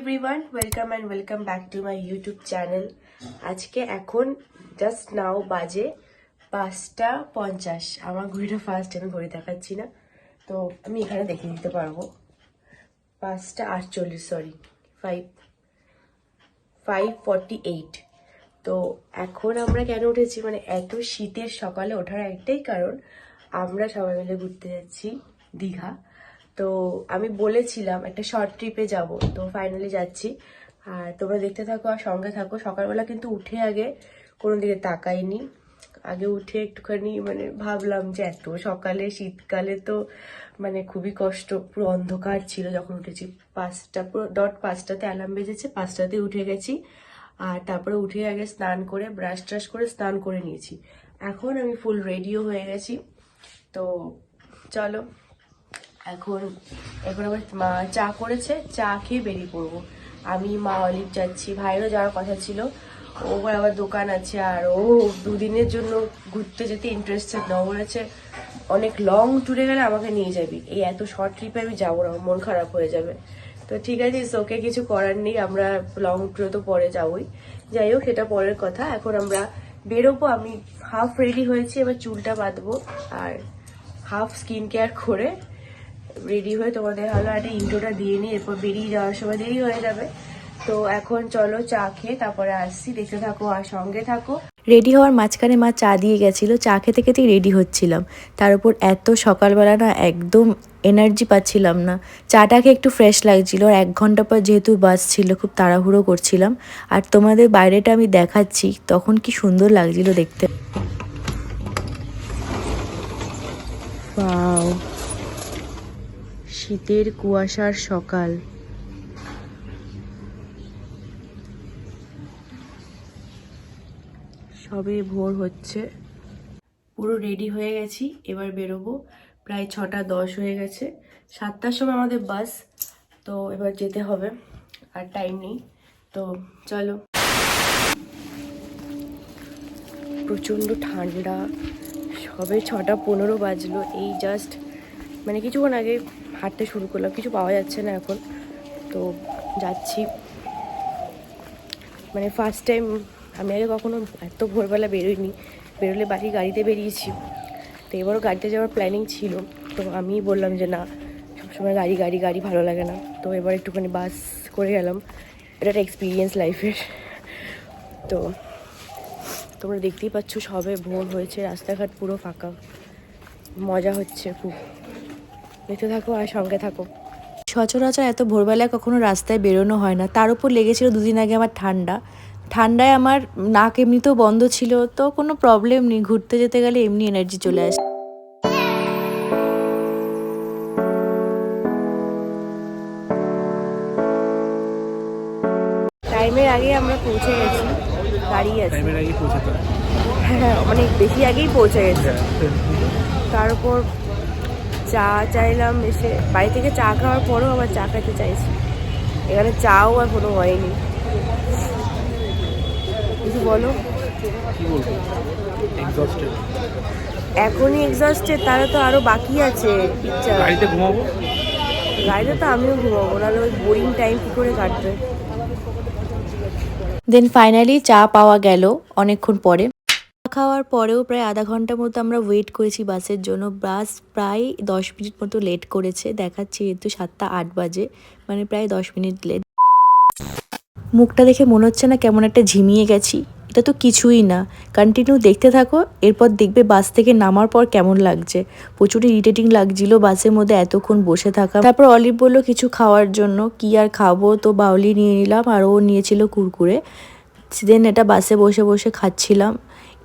Everyone, welcome back to my YouTube channel. আজকে এখন just now বাজে 5:50। আমার ঘড়িটা ফার্স্ট, আমি ঘড়ি দেখাচ্ছি না, তো আমি এখানে দেখিয়ে দিতে পারবো। 5:48, সরি 5:48। তো এখন আমরা কেন উঠেছি, মানে এত শীতের সকালে ওঠার একটাই কারণ, আমরা সবাই মিলে ঘুরতে যাচ্ছি দীঘা। তো আমি বলেছিলাম একটা শর্ট ট্রিপে যাব, তো ফাইনালি যাচ্ছি। আর তোমরা দেখতে থাকো আর সঙ্গে থাকো। সকালবেলা কিন্তু উঠে আগে কোনো দিকে তাকাইনি, আগে উঠে একটুখানি মানে ভাবলাম যে এত সকালে শীতকালে তো মানে খুবই কষ্ট, পুরো অন্ধকার ছিল যখন উঠেছি। 5টা পুরো ডট 5টাতে অ্যালার্ম বেজেছে, 5টাতে উঠে গেছি। আর তারপরে উঠে আগে স্নান করে ব্রাশ ট্রাশ করে স্নান করে নিয়েছি। এখন আমি ফুল রেডিও হয়ে গেছি। তো চলো এখন আবার মা চা করেছে, চা খেয়ে বেরিয়ে পড়বো। আমি মা অলিভ যাচ্ছি, ভাইয়েরও যাওয়ার কথা ছিল, ওর আবার দোকান আছে আর ও দুদিনের জন্য ঘুরতে যেতে ইন্টারেস্টেড না। বলেছে অনেক লং ট্যুরে গেলে আমাকে নিয়ে যাবি, এই এত শর্ট ট্রিপে আমি যাবো না, মন খারাপ হয়ে যাবে। তো ঠিক আছে, ওকে কিছু করার নেই, আমরা লং ট্যুরে তো পরে যাবোই। যাই হোক, সেটা পরের কথা। এখন আমরা বেরোবো, আমি হাফ রেডি হয়েছি, এবার চুলটা বাঁধবো আর হাফ স্কিন কেয়ার করে রেডি হয়ে তোমাদের হলো একটা ইন্ট্রোটা দিয়ে নিই, এরপর বেরিয়ে যাওয়ার সময় দেরি হয়ে যাবে। তো এখন চলো চা খেয়ে তারপরে আসছি, দেখতে থাকো আর সঙ্গে থাকো। রেডি হওয়ার মাঝখানে মা চা দিয়ে গেছিলো, চা খেতে খেতেই রেডি হচ্ছিলাম। তার উপর এত সকালবেলা না, একদম এনার্জি পাচ্ছিলাম না। চাটাকে একটু ফ্রেশ লাগছিল, আর 1 ঘন্টা পর যেহেতু বাস ছিল, খুব তাড়াহুড়ো করছিলাম। আর তোমাদের বাইরেটা আমি দেখাচ্ছি, তখন কি সুন্দর লাগছিল দেখতে। ওয়াও, শীতের কুয়াশার সকাল। সবে ভোর হচ্ছে, পুরো রেডি হয়ে গেছি, এবার বেরোবো। প্রায় 6:10 হয়ে গেছে, 7টার সময় আমাদের বাস, তো এবার যেতে হবে, আর টাইম নেই। তো চলো। প্রচণ্ড ঠান্ডা, সবে 6:15 বাজলো, এই জাস্ট মানে কিছুক্ষণ আগে হাঁটতে শুরু করলাম, কিছু পাওয়া যাচ্ছে না এখন, তো যাচ্ছি। মানে ফার্স্ট টাইম, আমি আগে কখনো এত ভোরবেলা বেরোইনি, বেরোলে বাড়ি গাড়িতে বেরিয়েছি, তো এবারও গাড়িতে যাওয়ার প্ল্যানিং ছিল। তো আমি বললাম যে না, সবসময় গাড়ি গাড়ি গাড়ি ভালো লাগে না, তো এবার একটুখানি বাস করে গেলাম। এটা একটা এক্সপিরিয়েন্স লাইফের। তো তোমরা দেখতেই পাচ্ছ, সবে ভোর হয়েছে, রাস্তাঘাট পুরো ফাঁকা, মজা হচ্ছে খুব। দেখতে থাকো আর সঙ্গে থাকো। সচরাচর এত ভোরবেলায় কখনো রাস্তায় বেরোনো হয় না, তার উপর লেগেছিল 2 দিন আগে আমার ঠান্ডায় আমার নাক এমনিতেও বন্ধ ছিল, তো কোনো প্রবলেম নেই, ঘুরতে যেতে গেলে এমনি এনার্জি চলে আসে। টাইমের আগে আমরা পৌঁছে গেছি, গাড়ি আছে, হ্যাঁ অনেক বেশি আগেই পৌঁছে গেছি। তার উপর চা চাইলাম, এসে বাড়ি থেকে চা খাওয়ার পরেও আবার চা খেতে চাইছি, এখানে চাও আর কোনো হয়নি। কিছু বলো। এখনই এক্সস্টেড, তাহলে তো আরো বাকি আছে পিকচার। গাড়িতে ঘুমাবো, গাড়িতে তো আমিও ঘুমাবো, নাহলে ওই বোরিং টাইম কি করে কাটবে। দেন ফাইনালি চা পাওয়া গেল অনেকক্ষণ পরে। খাওয়ার পরেও প্রায় আধা ঘন্টার মতো আমরা ওয়েট করেছি বাসের জন্য। বাস প্রায় 10 মিনিট মতো লেট করেছে, দেখাচ্ছি যেহেতু 7:08 বাজে, মানে প্রায় 10 মিনিট লেট। মুখটা দেখে মনে হচ্ছে না কেমন একটা ঝিমিয়ে গেছি? এটা তো কিছুই না, কন্টিনিউ দেখতে থাকো, এরপর দেখবে বাস থেকে নামার পর কেমন লাগছে। প্রচুর ইরিটেটিং লাগছিল বাসের মধ্যে এতক্ষণ বসে থাকা। তারপর অলিভ বললো কিছু খাওয়ার জন্য, কি আর খাবো, তো বাউলি নিয়ে নিলাম, আর ও নিয়েছিল কুরকুরে। দেন এটা বাসে বসে বসে খাচ্ছিলাম।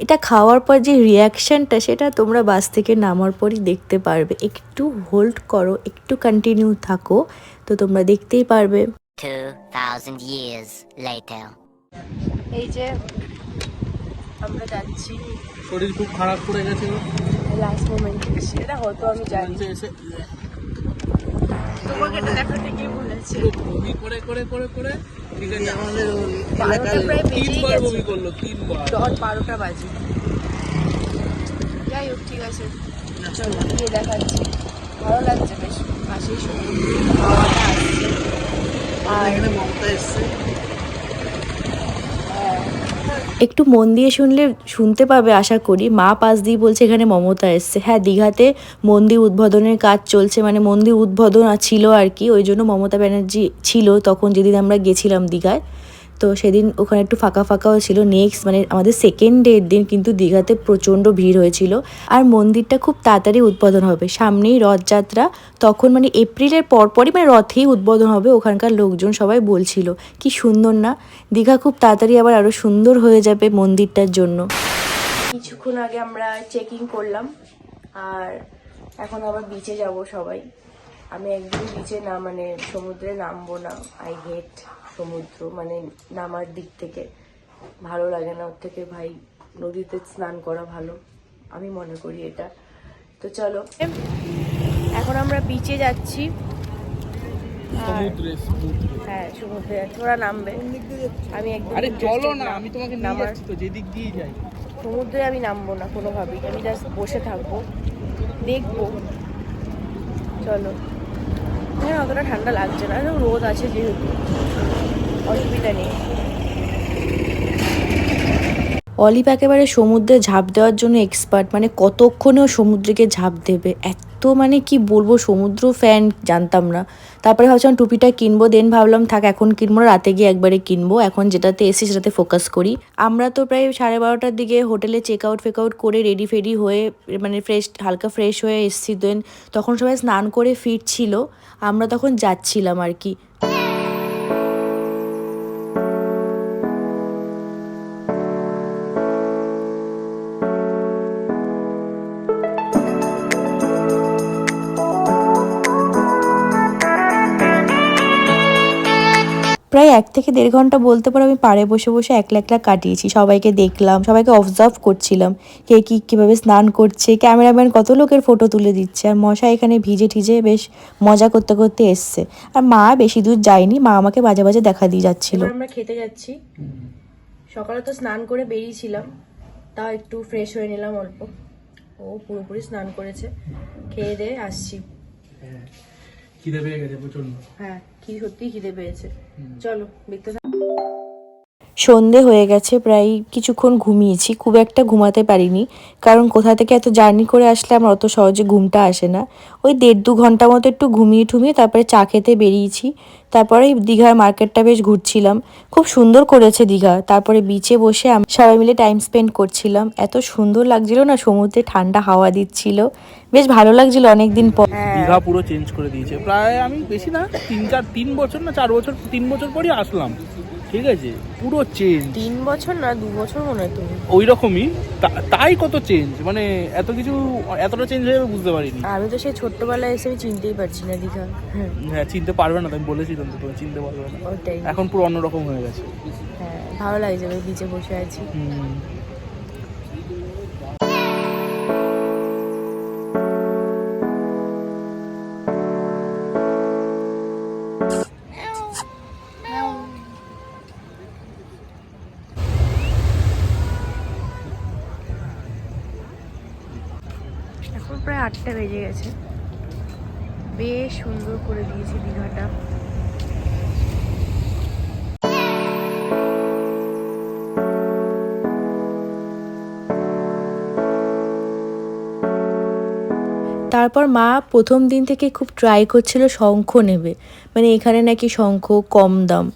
এটা খাওয়ার পর যে রিয়াকশানটা, সেটা তোমরা বাস থেকে নামার পরই দেখতে পারবে। একটু হোল্ড করো, একটু কন্টিনিউ থাকো, তো তোমরা দেখতেই পারবে। 2000 years later. এই যে আমরা যাচ্ছি, শরীর খুব খারাপ করে গেছিল লাস্ট মোমেন্ট, সেটা হতো আমি জানি। তোমাকে এটা দেখাতে গিয়ে বলেছে বমি করে করে করে করে ঠিক আছে, আমাদের 12টা প্রায় বেজেই 3বার গেছে, বমি করলো, 3বার। ডট 12টা বাজে। যাই হোক, ঠিক আছে, চলো গিয়ে দেখাচ্ছি। ভালো লাগছে বেশ, পাশেই সমুদ্র, হাওয়াটা আসছে। আর এখানে মমতা এসছে। একটু মন দিয়ে শুনলে শুনতে পাবে আশা করি, মা পাশ দিয়ে বলছে এখানে মমতা এসছে। হ্যাঁ, দীঘাতে মন্দির উদ্বোধনের কাজ চলছে, মানে মন্দির উদ্বোধন ছিল আর কি, ওই জন্য মমতা ব্যানার্জি ছিল তখন যেদিন আমরা গেছিলাম দীঘায়। তো সেদিন ওখানে একটু ফাঁকা ফাঁকাও ছিল। নেক্সট মানে আমাদের সেকেন্ড ডের দিন কিন্তু দীঘাতে প্রচণ্ড ভিড় হয়েছিল। আর মন্দিরটা খুব তাড়াতাড়ি উদ্বোধন হবে, সামনেই রথযাত্রা, তখন মানে এপ্রিলের পরপরই মানে রথেই উদ্বোধন হবে। ওখানকার লোকজন সবাই বলছিল কি সুন্দর না, দীঘা খুব তাড়াতাড়ি আবার আরও সুন্দর হয়ে যাবে মন্দিরটার জন্য। কিছুক্ষণ আগে আমরা চেকিং করলাম, আর এখন আবার বিচে যাব সবাই। আমি একদমই বিচে না মানে সমুদ্রে নামবো না, আই হেট সমুদ্র, মানে নামার দিক থেকে ভালো লাগে না। ওর থেকে ভাই নদীতে স্নান করা ভালো, আমি মনে করি এটা। তো চলো এখন আমরা বিচে যাচ্ছি। সমুদ্রে সমুদ্রে। হ্যাঁ সমুদ্রে যাচ্ছি, ওরা নামবে, আমি একদম আরে চলো interested না, আমি তোমাকে নিয়ে নামার। যাচ্ছি তো, যেদিক দিয়ে যাই। সমুদ্রে আমি নামবো না কোনোভাবেই, আমি জাস্ট বসে থাকবো, দেখবো। চলো, হ্যাঁ অতটা ঠান্ডা লাগছে না, একদম রোদ আছে যেহেতু অসুবিধা নেই। অলিভ একেবারে সমুদ্রে ঝাঁপ দেওয়ার জন্য এক্সপার্ট, মানে কতক্ষণেও সমুদ্রকে ঝাঁপ দেবে, এত মানে কি বলবো সমুদ্র ফ্যান, জানতাম না। তারপরে ভাবছিলাম টুপিটা কিনবো, দেন ভাবলাম থাক এখন কিনবো না, রাতে গিয়ে একবারে কিনবো, এখন যেটাতে এসি সেটাতে ফোকাস করি। আমরা তো প্রায় 12:30টার দিকে হোটেলে চেক আউট করে রেডি ফেডি হয়ে মানে হালকা ফ্রেশ হয়ে এসছি। দেন তখন সবাই স্নান করে ফিরছিল, আমরা তখন যাচ্ছিলাম আর কি। প্রায় 1 থেকে 1.5 ঘন্টা বলতে পারো আমি পাড়ে বসে বসে একলা একলা কাটিয়েছি। সবাইকে দেখলাম, সবাইকে অবজার্ভ করছিলাম, কে কীভাবে স্নান করছে, ক্যামেরাম্যান কত লোকের ফটো তুলে দিচ্ছে, আর মশা এখানে ভিজে ঠিজে বেশ মজা করতে করতে এসছে। আর মা বেশি দূর যায়নি, মা আমাকে মাঝে মাঝে দেখা দিয়ে যাচ্ছিল। এবার আমরা খেতে যাচ্ছি। সকালে তো স্নান করে বেরিয়েছিলাম, তাও একটু ফ্রেশ হয়ে নিলাম অল্প। ও পুরোপুরি স্নান করেছে, খেয়ে দিয়ে আসছি। খিদে পেয়ে গেছে প্রচন্ড। হ্যাঁ কি সত্যিই খিদে পেয়েছে, চলো দেখতে থাকো। সন্ধে হয়ে গেছে, প্রায় কিছুক্ষণ ঘুমিয়েছি, খুব একটা ঘুমাতে পারিনি, কারণ কোথা থেকে এত জার্নি করে আসলে আমার অত সহজে ঘুমটা আসে না। ওই 1.5-2 ঘন্টা মতো একটু ঘুমিয়ে ঠুমিয়ে তারপরে চা খেতে বেরিয়েছি। তারপরে দীঘার মার্কেটটা বেশ ঘুরছিলাম, খুব সুন্দর করেছে দীঘা। তারপরে বিচে বসে সবাই মিলে টাইম স্পেন্ড করছিলাম, এত সুন্দর লাগছিল না, সমুদ্রে ঠান্ডা হাওয়া দিচ্ছিল, বেশ ভালো লাগছিল অনেকদিন পর। দীঘা পুরো চেঞ্জ করে দিয়েছে। প্রায় আমি বেশি না 3 বছর না 4 বছর, 3 বছর পরই আসলাম, ঠিক আছে, পুরো চেঞ্জ। 3 বছর না 2 বছর মনে হয় তুমি। ওই রকমই, তাই কত চেঞ্জ, মানে এত কিছু এতটা চেঞ্জ হয়ে যাবে বুঝতে পারিনি। আমি তো সেই ছোট্টবেলায় এসে আমি চিনতেই পারছি না দীঘা। হ্যাঁ চিনতে পারবে না, তো আমি বলেছিলাম তো, তুমি চিনতে পারবে না, ওটাই, এখন পুরো অন্যরকম হয়ে গেছে। হ্যাঁ ভালো লাগছে, আমি বিচে বসে আছি। এখন প্রায় 8টা বেজে গেছে, বেশ সুন্দর করে দিয়েছি দীঘাটা। তারপর মা প্রথম দিন থেকে খুব ট্রাই করছিল শঙ্খ নেবে, মানে এখানে নাকি শঙ্খ কম দাম।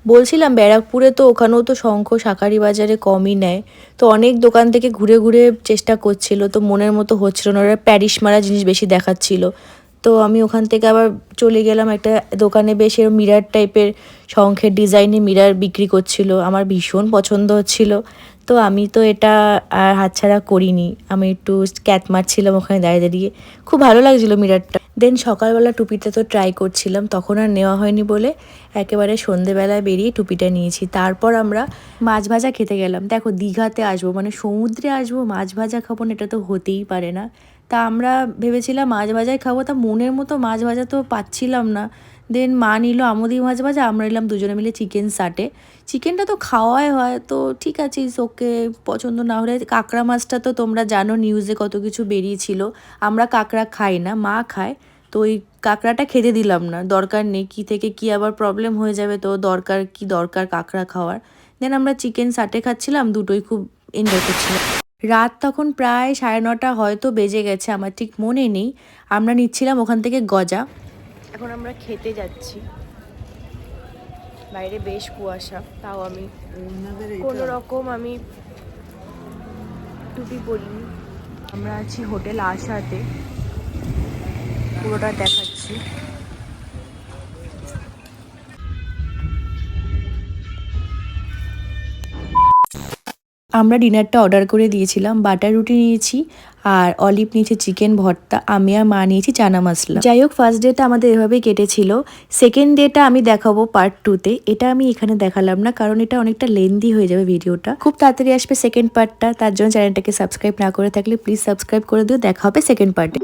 বলছিলাম ব্যারাকপুরে তো ওখানেও তো শঙ্খ শাঁখারি বাজারে কমই নেয়, তো অনেক দোকান থেকে ঘুরে ঘুরে চেষ্টা করছিল, তো মনের মতো হচ্ছিল না, ওরা প্যারিস মারা জিনিস বেশি দেখাচ্ছিল। তো আমি ওখান থেকে আবার চলে গেলাম একটা দোকানে, বেশ এরকম মিরার টাইপের শঙ্খের ডিজাইনে মিরার বিক্রি করছিল, আমার ভীষণ পছন্দ হচ্ছিল। তো আমি তো এটা আর হাতছাড়া করিনি, আমি একটু ক্যাট মারছিলাম ওখানে দাঁড়িয়ে দাঁড়িয়ে, খুব ভালো লাগছিল মিরারটা। দেন সকালবেলা টুপিটা তো ট্রাই করছিলাম, তখন আর নেওয়া হয়নি বলে একেবারে সন্ধেবেলায় বেরিয়ে টুপিটা নিয়েছি। তারপর আমরা মাছ ভাজা খেতে গেলাম। দেখো দীঘাতে আসবো মানে সমুদ্রে আসবো, মাছ ভাজা খাবো না, এটা তো হতেই পারে না। তা আমরা ভেবেছিলাম মাছ ভাজাই খাবো, তা মনের মতো মাছ ভাজা তো পাচ্ছিলাম না। দেন মা নিল আমুদি মাছ ভাজা, আমরা নিলাম দুজনে মিলে চিকেন সাটে। চিকেনটা তো খাওয়াই হয়, তো ঠিক আছে ওকে, পছন্দ না হলে কাঁকড়া মাছটা তো তোমরা জানো নিউজে কত কিছু বেরিয়েছিল, আমরা কাঁকড়া খাই না, মা খায়, তো ওই কাঁকড়াটা খেতে দিলাম না, দরকার নেই, কি থেকে কি আবার প্রবলেম হয়ে যাবে, তো দরকার কাঁকড়া খাওয়ার। দেন আমরা চিকেন সাটে খাচ্ছিলাম, দুটোই খুব এনজয় করছিলাম। রাত তখন প্রায় 9:30 হয়তো বেজে গেছে, আমার ঠিক মনে নেই। আমরা নিচ্ছিলাম ওখান থেকে গজা। এখন আমরা খেতে যাচ্ছি। বাইরে বেশ কুয়াশা, তাও আমি কোনো রকম আমি টুপি পরিনি। আমরা আছি হোটেল আশাতে, পুরোটা দেখাচ্ছি। আমরা ডিনারটা অর্ডার করে দিয়েছিলাম, বাটার রুটি নিয়েছি আর অলিভ নিয়েছে চিকেন ভর্তা, আমি আর মা নিয়েছি চানা মশলা। যাই হোক, ফার্স্ট ডেটা আমাদের এভাবেই কেটেছিল। সেকেন্ড ডেটা আমি দেখাবো পার্ট 2-তে, এটা আমি এখানে দেখালাম না কারণ এটা অনেকটা লেন্দি হয়ে যাবে ভিডিওটা। খুব তাড়াতাড়ি আসবে সেকেন্ড পার্টটা, তার জন্য চ্যানেলটাকে সাবস্ক্রাইব না করে থাকলে প্লিজ সাবস্ক্রাইব করে দিও। দেখা হবে সেকেন্ড পার্টে।